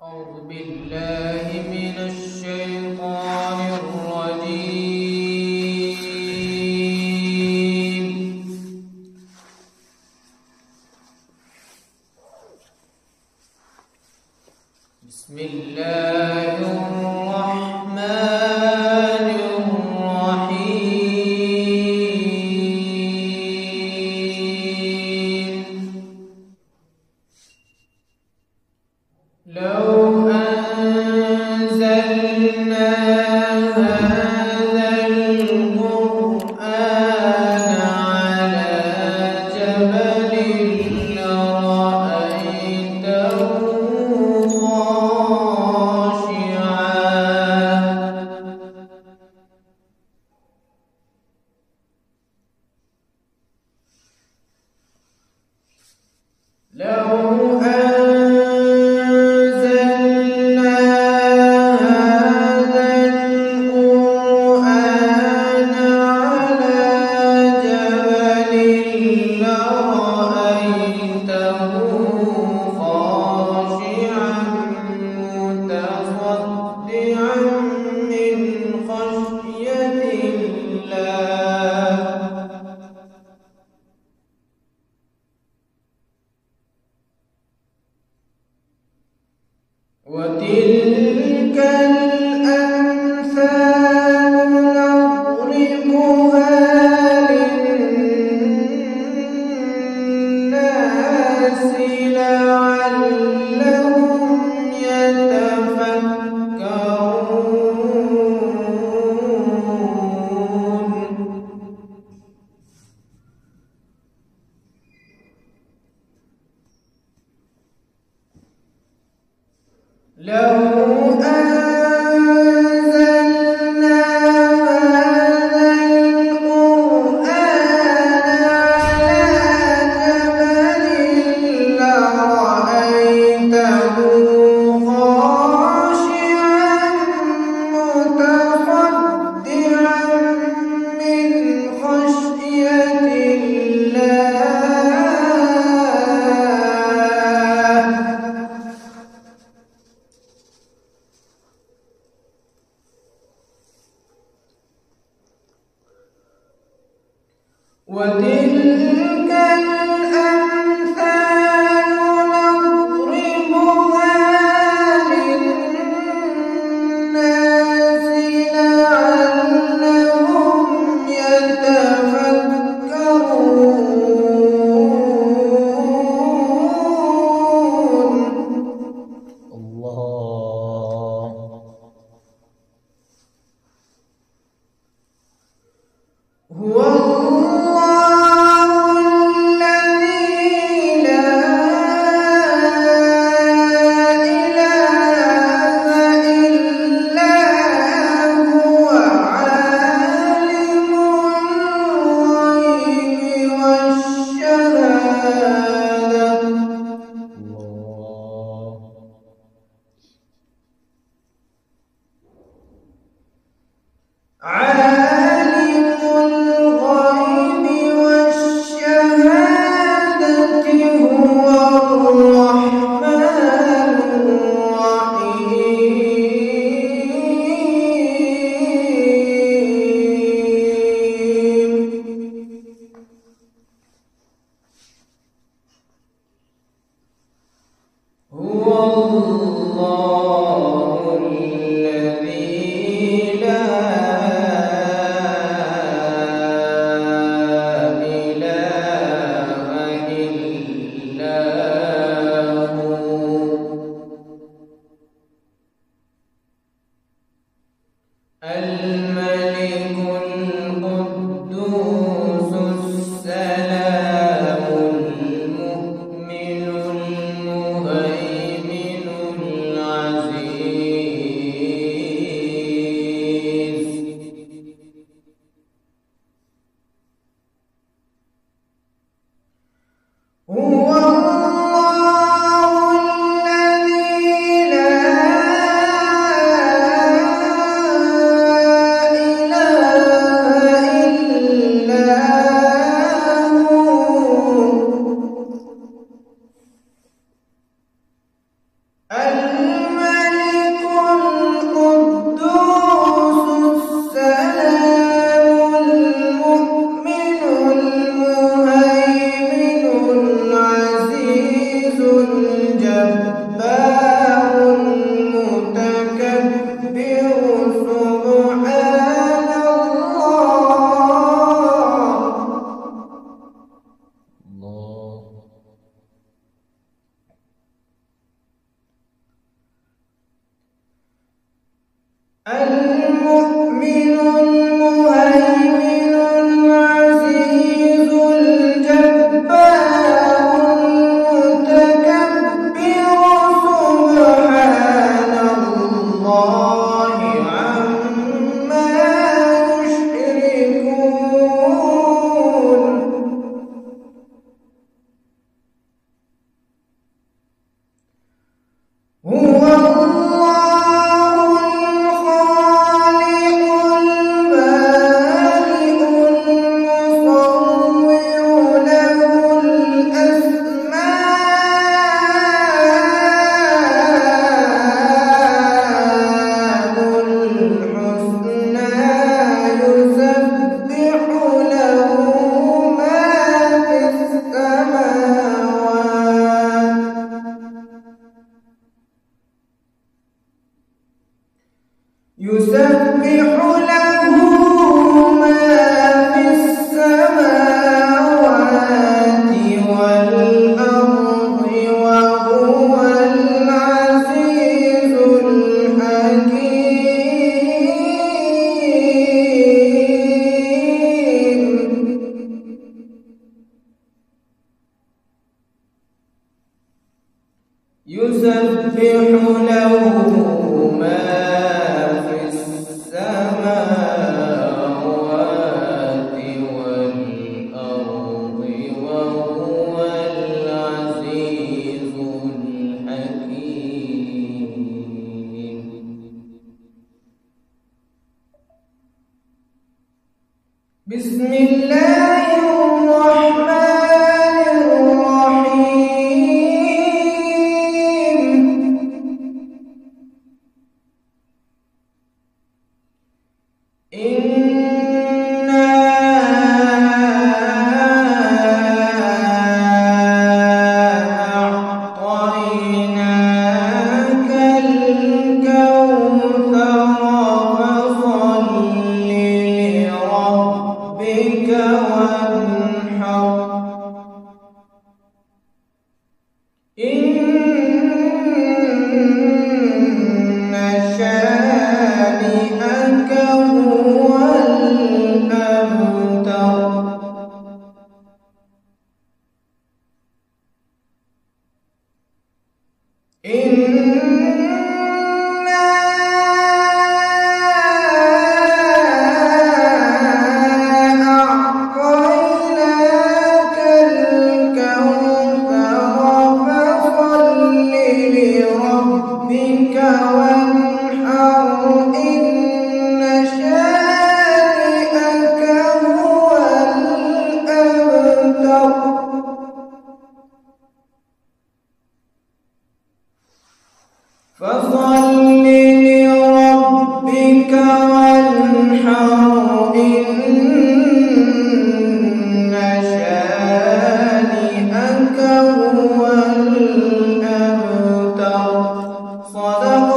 أعوذ بالله من الشيطان الرجيم. بسم الله الرحمن الرحيم. لو أنزلنا هذا القرآن على جبل لرأيته خاشعا متصدعا من خشية الله. وتلك الأمثال نضربها للناس لعلهم يتفكرون. لو أنزلنا هذا القرآن على جبل لرأيته خاشعا متصدعا من خشية الله. وتلك الأمثال نضربها للناس لعلهم يتفكرون. الله. هو الملك القدوس السلام المؤمن المهيمن العزيز المؤمن المهيمن العزيز الجبار المتكبر سبحان الله عما يشركون. هو يسبح له ما في السماوات والأرض وهو العزيز الحكيم. يسبح له ما في السماوات والأرض وهو العزيز الحكيم. بسم الله الرحمن الرحيم. إنا أعطيناك الكوثر فصل لربك وانحر. إن شانئك هو الأبتر. إنا أعطيناك الكوثر فصل لربك وانحر. إن شانئك هو الأبتر. فصل لربك وانحر. إن شانئك هو الأبتر. صدق